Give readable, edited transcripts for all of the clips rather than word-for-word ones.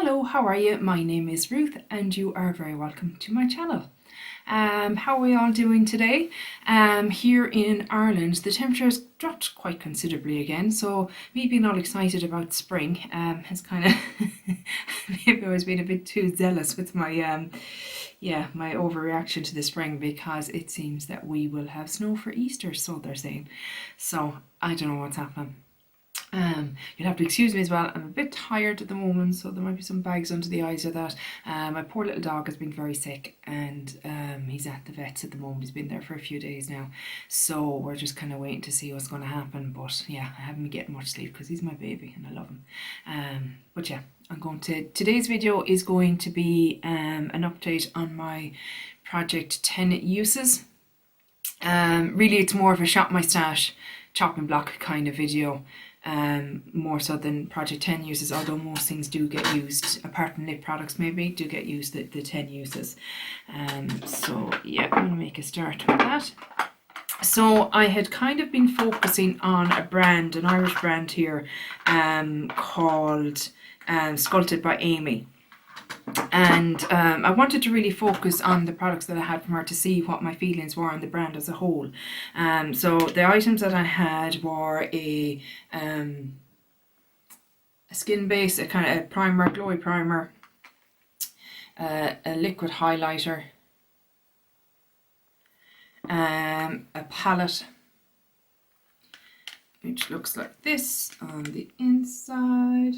Hello, how are you? My name is Ruth and you are very welcome to my channel. How are we all doing today? Here in Ireland the temperature has dropped quite considerably again, so me being all excited about spring has kind of maybe I was being a bit too zealous with my my overreaction to the spring, because it seems that we will have snow for Easter, so they're saying. So I don't know what's happening. You'll have to excuse me as well, I'm a bit tired at the moment, so there might be some bags under the eyes or that. My poor little dog has been very sick, and he's at the vet's at the moment. He's been there for a few days now, so we're just kind of waiting to see what's going to happen. But yeah, I haven't been getting much sleep because he's my baby and I love him. But yeah, today's video is going to be an update on my project 10 uses. Really it's more of a shop my stash chopping block kind of video, more so than project 10 uses, although most things do get used, apart from lip products maybe, do get used the 10 uses. So yeah, I'm going to make a start with that. So I had kind of been focusing on a brand, an Irish brand here, called Sculpted by Amy. And I wanted to really focus on the products that I had from her to see what my feelings were on the brand as a whole. So the items that I had were a skin base, a kind of primer, glowy primer, a liquid highlighter, a palette which looks like this on the inside.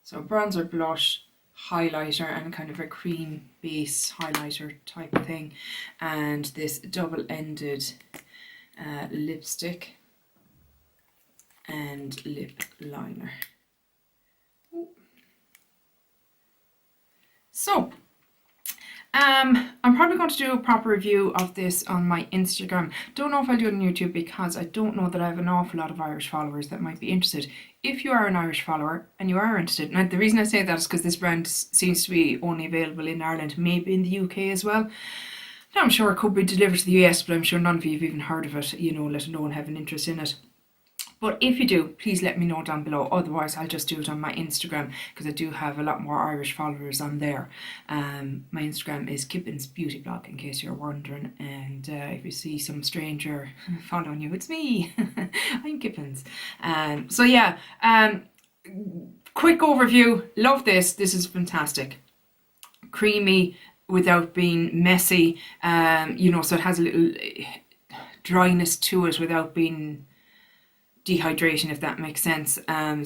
So bronzer, blush, highlighter, and kind of a cream base highlighter type of thing, and this double-ended lipstick and lip liner. So I'm probably going to do a proper review of this on my Instagram. Don't know if I'll do it on YouTube, because I don't know that I have an awful lot of Irish followers that might be interested. If you are an Irish follower and you are interested, and the reason I say that is because this brand seems to be only available in Ireland, maybe in the UK as well. Now I'm sure it could be delivered to the US, but I'm sure none of you have even heard of it, you know, let alone have an interest in it. But if you do, please let me know down below. Otherwise, I'll just do it on my Instagram, because I do have a lot more Irish followers on there. My Instagram is Kippin's Beauty Blog, in case you're wondering. And if you see some stranger following you, it's me. I'm Kippin's. So yeah, quick overview. Love this. This is fantastic. Creamy without being messy. You know, so it has a little dryness to it without being dehydration, if that makes sense.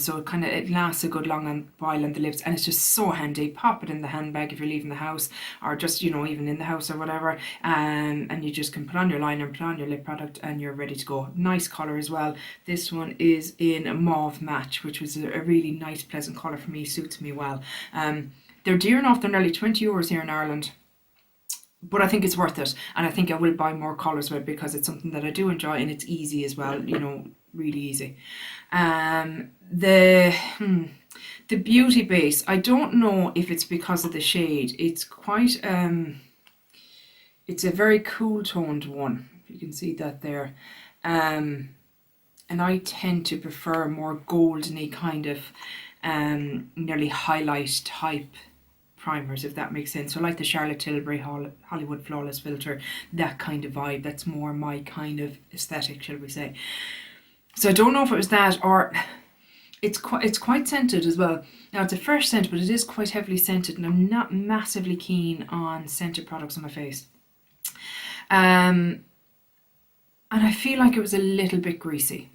So it lasts a good long while on the lips, and it's just so handy. Pop it in the handbag if you're leaving the house, or just, you know, even in the house or whatever, and you just can put on your liner, put on your lip product, and you're ready to go. Nice colour as well. This one is in a mauve match, which was a really nice pleasant colour for me, suits me well. They're dear enough, they're nearly €20 here in Ireland, but I think it's worth it, and I think I will buy more colours with it, because it's something that I do enjoy, and it's easy as well, you know, really easy. The beauty base, I don't know if it's because of the shade. It's quite it's a very cool toned one, if you can see that there, and I tend to prefer more goldeny kind of nearly highlight type primers, if that makes sense. So like the Charlotte Tilbury Hollywood Flawless Filter, that kind of vibe, that's more my kind of aesthetic, shall we say. So I don't know if it was that, or it's quite scented as well. Now it's a fresh scent, but it is quite heavily scented, and I'm not massively keen on scented products on my face. And I feel like it was a little bit greasy.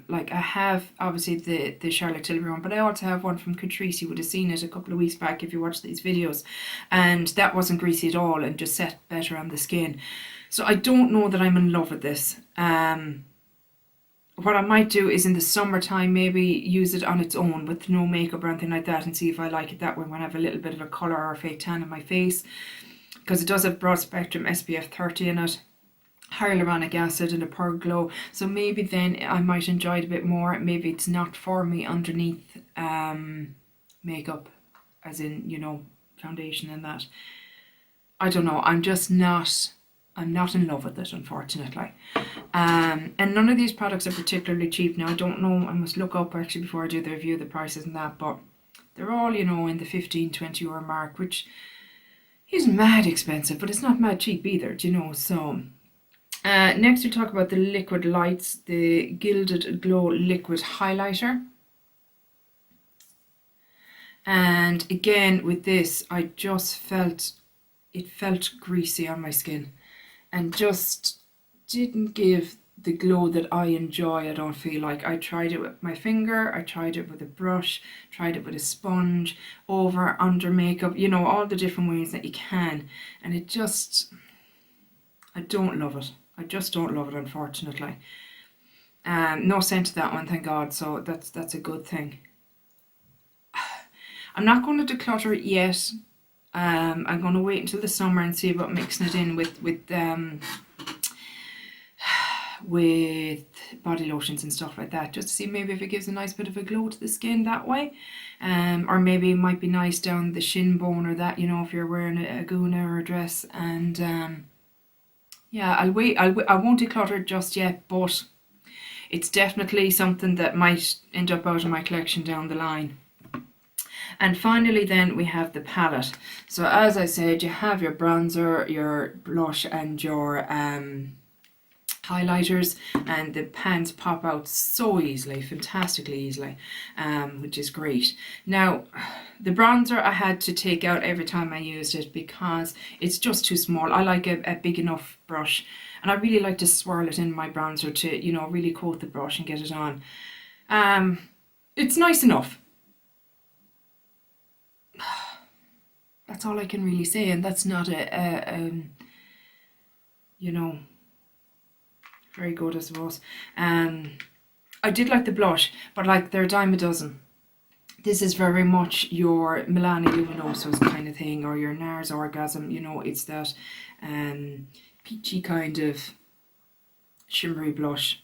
Like I have obviously the Charlotte Tilbury one, but I also have one from Catrice. You would have seen it a couple of weeks back if you watched these videos, and that wasn't greasy at all and just set better on the skin. So I don't know that I'm in love with this. What I might do is in the summertime maybe use it on its own with no makeup or anything like that, and see if I like it that way when I have a little bit of a colour or a fake tan on my face, because it does have broad spectrum SPF 30 in it, hyaluronic acid, and a pearl glow. So maybe then I might enjoy it a bit more. Maybe it's not for me underneath makeup, as in, you know, foundation and that. I don't know, I'm just not I'm not in love with it, unfortunately. And none of these products are particularly cheap. Now, I don't know, I must look up actually before I do the review, the prices and that, but they're all, you know, in the 15-20 euro mark, which isn't mad expensive, but it's not mad cheap either, do you know? So, next we talk about the Liquid Lights, the Gilded Glow Liquid Highlighter. And again, with this, I just felt, it felt greasy on my skin and just didn't give the glow that I enjoy. I don't feel like. I tried it with my finger, I tried it with a brush, tried it with a sponge, over, under makeup, you know, all the different ways that you can, and it just, I don't love it. I just don't love it, unfortunately. No scent to that one, thank God, so that's a good thing. I'm not going to declutter it yet. I'm going to wait until the summer and see about mixing it in with body lotions and stuff like that, just to see maybe if it gives a nice bit of a glow to the skin that way. Or maybe it might be nice down the shin bone or that, you know, if you're wearing a guna or a dress. And yeah, I'll wait. I won't declutter it just yet, but it's definitely something that might end up out of my collection down the line. And finally then we have the palette. So as I said, you have your bronzer, your blush and your highlighters, and the pans pop out so easily, fantastically easily, which is great. Now the bronzer I had to take out every time I used it because it's just too small. I like a big enough brush, and I really like to swirl it in my bronzer to, you know, really coat the brush and get it on. It's nice enough. That's all I can really say, and that's not you know, very good, I suppose. I did like the blush, but like they're a dime a dozen. This is very much your Milani Luminosos kind of thing, or your NARS Orgasm, you know, it's that peachy kind of shimmery blush.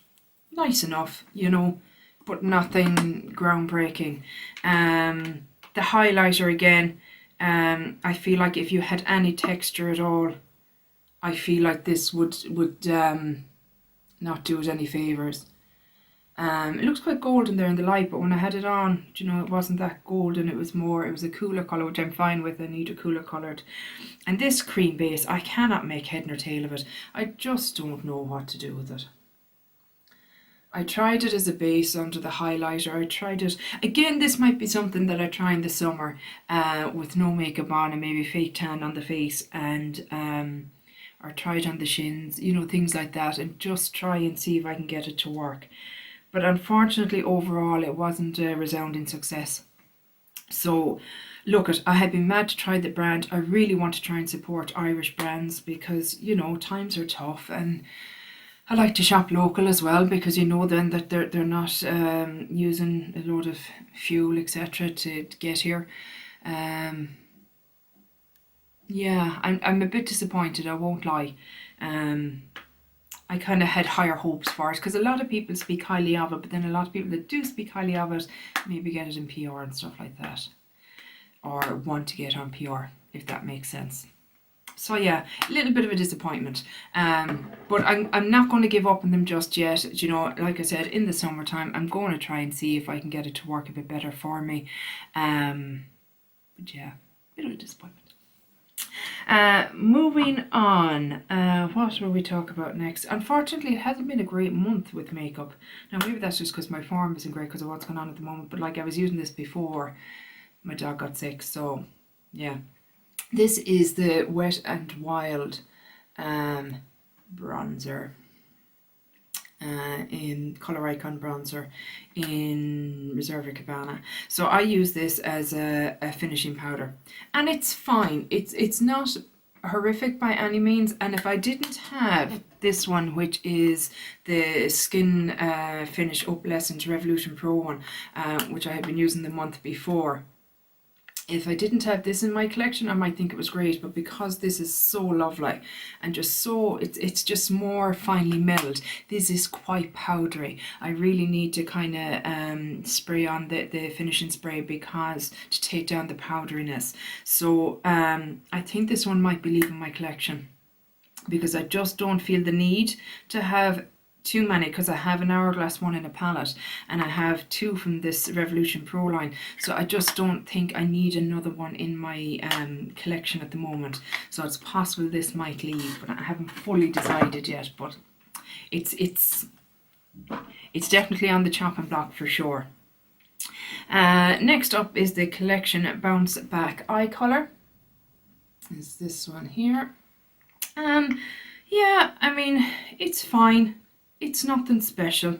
Nice enough, you know, but nothing groundbreaking. The highlighter again, I feel like if you had any texture at all, I feel like this would not do it any favours. It looks quite golden there in the light, but when I had it on, you know, it wasn't that golden. It was a cooler colour, which I'm fine with. I need a cooler coloured. And this cream base, I cannot make head nor tail of it. I just don't know what to do with it. I tried it as a base under the highlighter. I tried it, again, this might be something that I try in the summer with no makeup on and maybe fake tan on the face, and or try it on the shins, you know, things like that, and just try and see if I can get it to work. But unfortunately, overall, it wasn't a resounding success. So, look, I had been mad to try the brand. I really want to try and support Irish brands because, you know, times are tough, and I like to shop local as well, because you know then that they're not using a load of fuel, etc. to get here. Yeah, I'm a bit disappointed, I won't lie. I kind of had higher hopes for it because a lot of people speak highly of it, but then a lot of people that do speak highly of it maybe get it in PR and stuff like that, or want to get on PR, if that makes sense. So yeah, a little bit of a disappointment, but I'm not going to give up on them just yet. You know, like I said, in the summertime I'm going to try and see if I can get it to work a bit better for me. But yeah, a bit of a disappointment. Moving on, what will we talk about next? Unfortunately, it hasn't been a great month with makeup. Now maybe that's just because my form isn't great because of what's going on at the moment, but like I was using this before my dog got sick, so yeah. This is the Wet and Wild bronzer, in Colour Icon bronzer in Reserva Cabana. So I use this as a finishing powder, and it's fine. It's not horrific by any means, and if I didn't have this one, which is the Skin Finish Opalescent Revolution Pro one, which I had been using the month before, if I didn't have this in my collection, I might think it was great, but because this is so lovely and just so, it's just more finely milled, this is quite powdery. I really need to kind of spray on the finishing spray because to take down the powderiness. So I think this one might be leaving my collection. because I just don't feel the need to have too many, because I have an Hourglass one in a palette and I have two from this Revolution Pro line, so I just don't think I need another one in my collection at the moment. So it's possible this might leave, but I haven't fully decided yet, but it's definitely on the chopping block for sure. Next up is the collection Bounce Back Eye Colour. Is this one here. Yeah, I mean, it's fine. It's nothing special.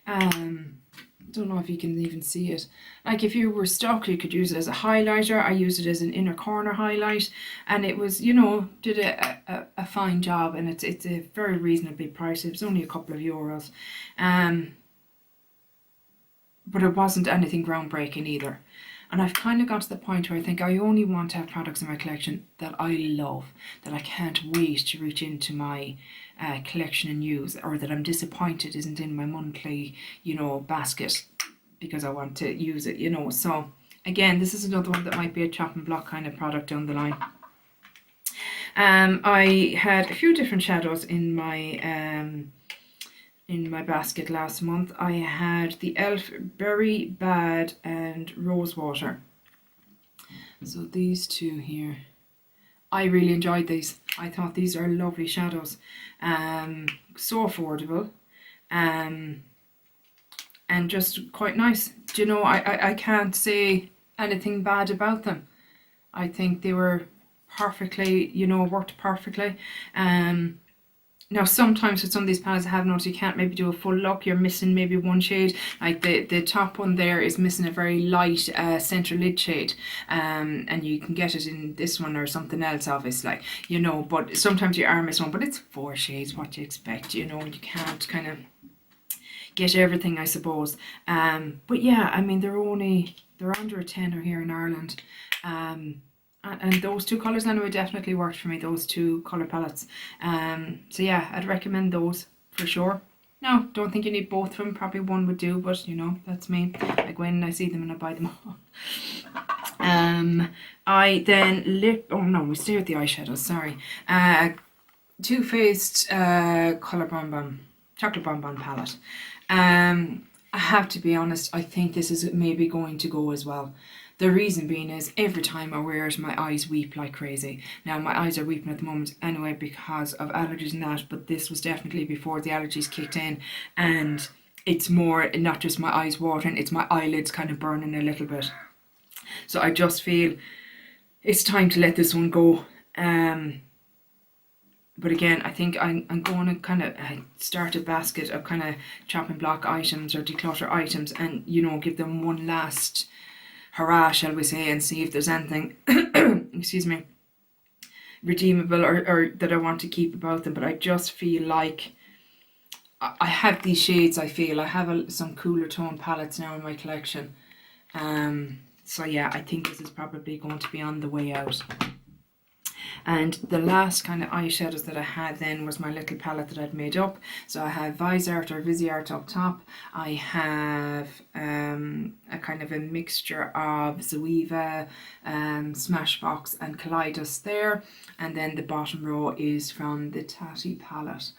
Don't know if you can even see it. Like, if you were stuck, you could use it as a highlighter. I used it as an inner corner highlight, and it was, you know, did a fine job, and it's a very reasonably priced. It was only a couple of euros. But it wasn't anything groundbreaking either. And I've kind of got to the point where I think I only want to have products in my collection that I love, that I can't wait to reach into my collection and use, or that I'm disappointed isn't in my monthly, you know, basket because I want to use it, you know. So again, this is another one that might be a chopping block kind of product down the line. I had a few different shadows in my basket last month. I had the e.l.f. Berry Bad and Rosewater. So these two here, I really enjoyed these. I thought these are lovely shadows. So affordable. And just quite nice. Do you know, I can't say anything bad about them. I think they were perfectly, you know, worked perfectly. Now sometimes with some of these palettes I have noticed you can't maybe do a full look, you're missing maybe one shade. Like the top one there is missing a very light centre lid shade, and you can get it in this one or something else obviously, you know, but sometimes you are missing one, but it's 4 shades, what do you expect, you know, and you can't kind of get everything, I suppose. But yeah, I mean, they're under a tenner here in Ireland. And those two colours anyway definitely worked for me, those two colour palettes. So yeah, I'd recommend those for sure. No, don't think you need both of them, probably one would do, but you know, that's me. I go in and I see them and I buy them all. I then we stay with the eyeshadows, sorry. Too Faced Colour Bonbon, Chocolate Bonbon palette. I have to be honest, I think this is maybe going to go as well. The reason being is every time I wear it, my eyes weep like crazy. Now, my eyes are weeping at the moment anyway because of allergies and that, but this was definitely before the allergies kicked in, and it's more not just my eyes watering, it's my eyelids kind of burning a little bit. So I just feel it's time to let this one go. But again, I think I'm going to kind of start a basket of kind of chopping block items or declutter items, and, you know, give them one last hurrah, shall we say, and see if there's anything excuse me, redeemable or that I want to keep about them. But I just feel like I have these shades. I feel I have some cooler tone palettes now in my collection. So yeah, I think this is probably going to be on the way out. And the last kind of eyeshadows that I had then was my little palette that I'd made up. So I have Viseart or Viseart up top. I have a kind of a mixture of Zoeva, Smashbox and Kaleidos there. And then the bottom row is from the Tati palette,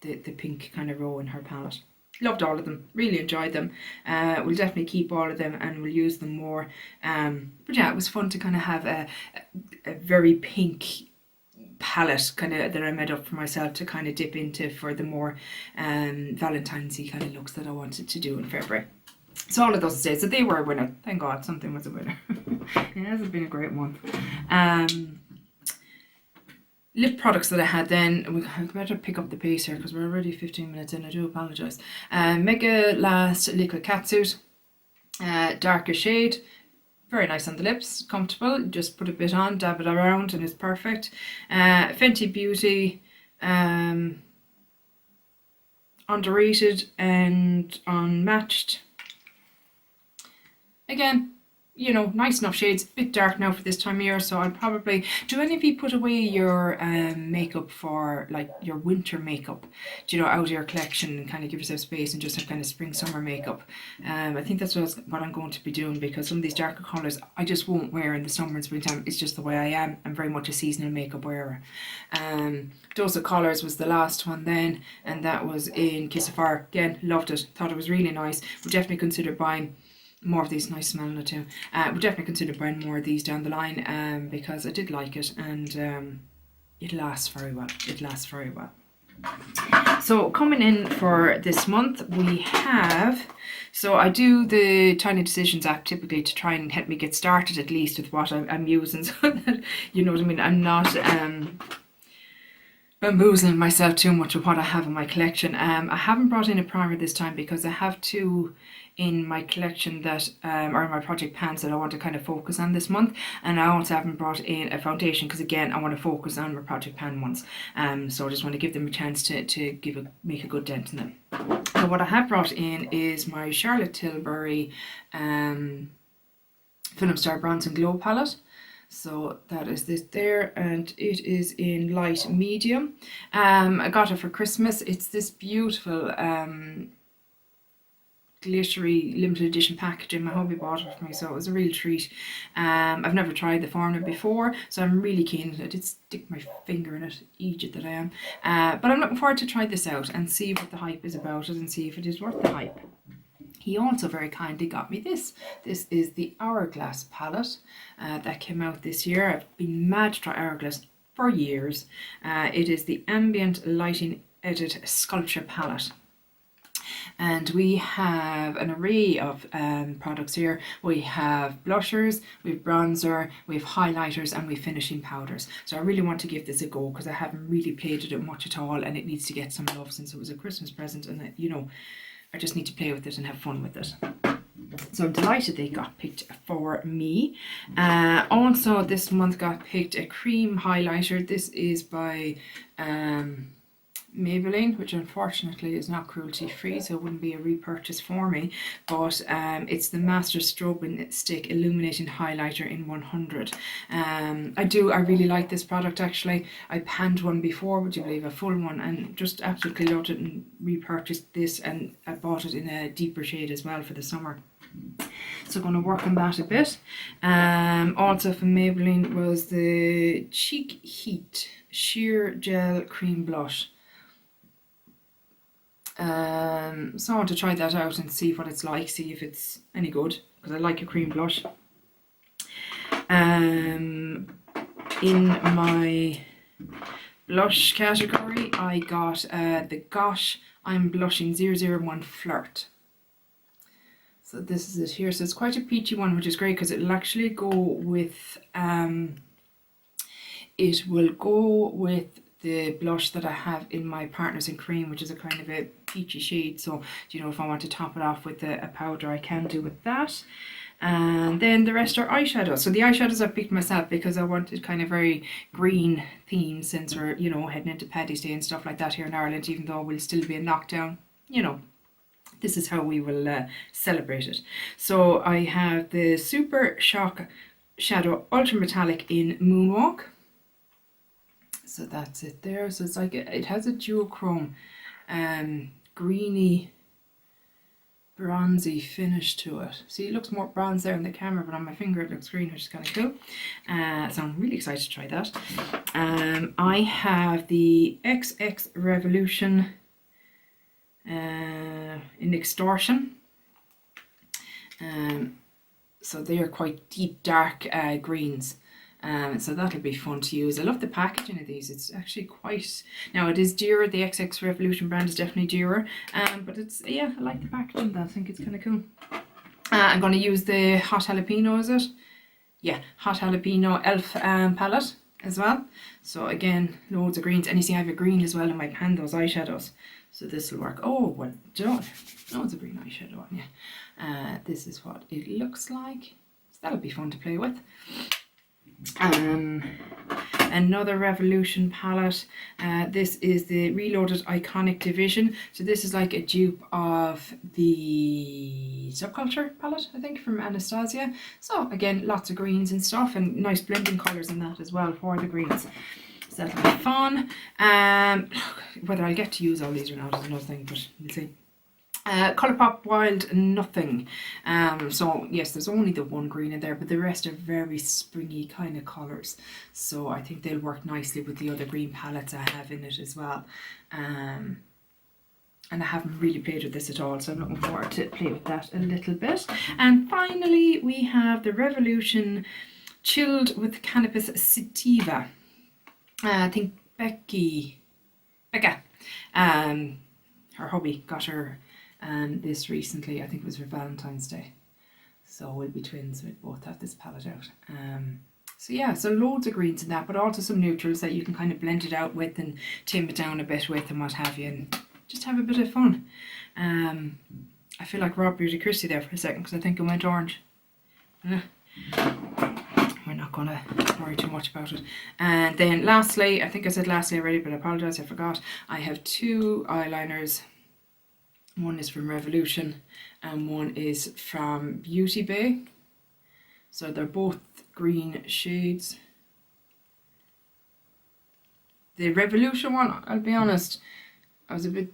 the pink kind of row in her palette. Loved all of them, really enjoyed them. We'll definitely keep all of them and we'll use them more. But yeah, it was fun to kind of have a very pink palette kind of that I made up for myself to kind of dip into for the more Valentine's-y kind of looks that I wanted to do in February. So all of those stayed. So they were a winner. Thank God something was a winner. It hasn't been a great month. Lip products that I had then, we better pick up the pace here because we're already 15 minutes in, I do apologise. Mega Last Liquid Catsuit, darker shade, very nice on the lips, comfortable, just put a bit on, dab it around and it's perfect. Fenty Beauty, underrated and unmatched. Again, you know, nice enough shades. A bit dark now for this time of year, so I'll probably... Do any of you put away your makeup for like your winter makeup? Do you know, out of your collection and kind of give yourself space and just have kind of spring summer makeup? I think that's what I'm going to be doing, because some of these darker colours I just won't wear in the summer and springtime. It's just the way I am. I'm very much a seasonal makeup wearer. Dose of Colours was the last one then, and that was in Kiss of Fire. Again, loved it. Thought it was really nice. Would definitely consider buying more of these. Nice smelling it too. Would definitely consider buying more of these down the line, because I did like it, and it lasts very well. It lasts very well. So coming in for this month, we have, so I do the Tiny Decisions app typically to try and help me get started at least with what I'm using, so that, you know what I mean, I'm not bamboozling myself too much with what I have in my collection. I haven't brought in a primer this time because I have two in my collection that are in my project pans that I want to kind of focus on this month, and I also haven't brought in a foundation because again I want to focus on my project pan ones, so I just want to give them a chance to make a good dent in them. So what I have brought in is my Charlotte Tilbury Film Star Bronze and Glow palette. So that is this there, and it is in light medium. I got it for Christmas. It's this beautiful glittery limited edition packaging. My hubby bought it for me, so it was a real treat. I've never tried the formula before, so I'm really keen. I did stick my finger in it, idiot that I am. But I'm looking forward to try this out and see what the hype is about it and see if it is worth the hype. He also very kindly got me this. This is the Hourglass palette that came out this year. I've been mad to try Hourglass for years. It is the Ambient Lighting Edit Sculpture palette. And we have an array of products here. We have blushers, we have bronzer, we have highlighters, and we have finishing powders. So I really want to give this a go because I haven't really played with it much at all, and it needs to get some love since it was a Christmas present, and you know, I just need to play with it and have fun with it. So I'm delighted they got picked for me. Also this month got picked a cream highlighter. This is by Maybelline, which unfortunately is not cruelty free, so it wouldn't be a repurchase for me, but it's the Master Strobing Stick Illuminating Highlighter in 100. I really like this product actually. I panned one before, would you believe, a full one, and just absolutely loved it and repurchased this, and I bought it in a deeper shade as well for the summer. So I'm going to work on that a bit. Also from Maybelline was the Cheek Heat Sheer Gel Cream Blush. So I want to try that out and see what it's like, see if it's any good, because I like a cream blush. In my blush category, I got the Gosh I'm Blushing 001 Flirt. So this is it here. So it's quite a peachy one, which is great because it'll actually go with the blush that I have in my Partners in Cream, which is a kind of a peachy shade. So, you know, if I want to top it off with a powder, I can do with that. And then the rest are eyeshadows. So the eyeshadows I picked myself because I wanted kind of very green theme, since we're, you know, heading into Paddy's Day and stuff like that here in Ireland, even though we'll still be in lockdown, you know. This is how we will celebrate it. So I have the Super Shock Shadow Ultra Metallic in Moonwalk. So that's it there. So it's like, it has a duochrome greeny bronzy finish to it. See, it looks more bronze there in the camera, but on my finger it looks green, which is kind of cool. So I'm really excited to try that. I have the XX Revolution in Extortion. So they are quite deep dark greens. So that'll be fun to use. I love the packaging of these. It's actually quite, now it is dearer. The XX Revolution brand is definitely dearer, but it's, yeah, I like the packaging of that. I think it's kind of cool. I'm going to use the Hot Jalapeno, is it? Yeah, Hot Jalapeno Elf palette as well. So again, loads of greens, and you see I have a green as well in my pan, those eyeshadows. So this will work. Oh, well done. Loads of green eyeshadow on you. This is what it looks like. So that'll be fun to play with. Another Revolution palette. This is the Reloaded Iconic Division. So this is like a dupe of the Subculture palette, I think, from Anastasia. So again, lots of greens and stuff, and nice blending colours in that as well for the greens. So that'll be fun. Whether I'll get to use all these or not is another thing, but we'll see. Colourpop Wild Nothing. So yes, there's only the one green in there, but the rest are very springy kind of colours. So I think they'll work nicely with the other green palettes I have in it as well. And I haven't really played with this at all, so I'm looking forward to play with that a little bit. And finally, we have the Revolution Chilled with Cannabis Sativa. I think Becca, her hubby got her this recently. I think it was for Valentine's Day, so we'll be twins. We both have this palette out. So yeah, so loads of greens in that, but also some neutrals that you can kind of blend it out with and tame it down a bit with and what have you, and just have a bit of fun. I feel like Rob Beauty Christie there for a second because I think it went orange. We're not gonna worry too much about it. And then lastly, I think I said lastly already, but I apologise, I forgot. I have two eyeliners. One is from Revolution and one is from Beauty Bay. So they're both green shades. The Revolution one, I'll be honest, I was a bit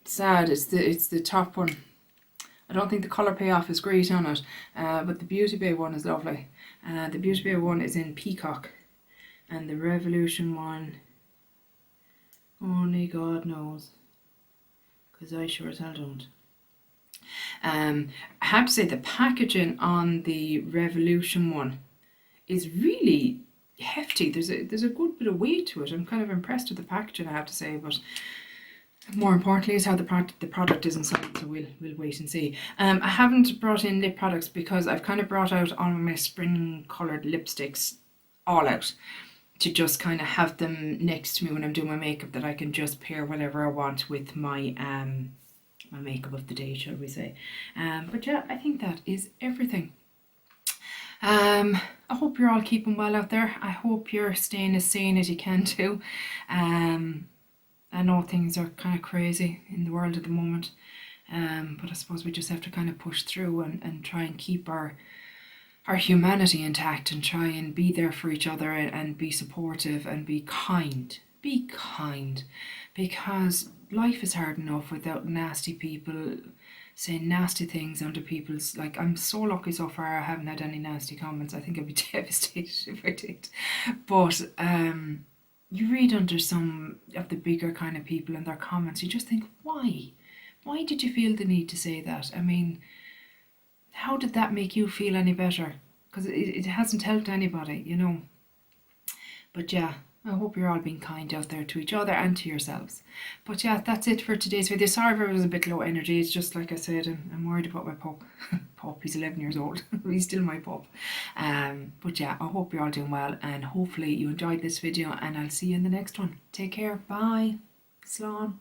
sad. It's the top one. I don't think the colour payoff is great on it, but the Beauty Bay one is lovely. The Beauty Bay one is in Peacock, and the Revolution one, only God knows, because I sure as hell don't. I have to say the packaging on the Revolution one is really hefty. There's a good bit of weight to it. I'm kind of impressed with the packaging, I have to say, but more importantly is how the product is inside, so we'll wait and see. I haven't brought in lip products because I've kind of brought out all of my spring coloured lipsticks all out to just kind of have them next to me when I'm doing my makeup, that I can just pair whatever I want with my my makeup of the day, shall we say. But yeah, I think that is everything. I hope you're all keeping well out there. I hope you're staying as sane as you can too. I know things are kind of crazy in the world at the moment, but I suppose we just have to kind of push through and try and keep our humanity intact and try and be there for each other and be supportive and be kind. Be kind, because life is hard enough without nasty people saying nasty things under people's, like, I'm so lucky so far I haven't had any nasty comments. I think I'd be devastated if I did. But you read under some of the bigger kind of people and their comments, you just think, why? Why did you feel the need to say that? I mean, how did that make you feel any better? Because it hasn't helped anybody, you know. But yeah, I hope you're all being kind out there to each other and to yourselves. But yeah, that's it for today's video. Sorry if I was a bit low energy. It's just like I said, I'm worried about my pup. Pup, he's 11 years old. He's still my pup. But yeah, I hope you're all doing well, and hopefully you enjoyed this video, and I'll see you in the next one. Take care. Bye. Slán.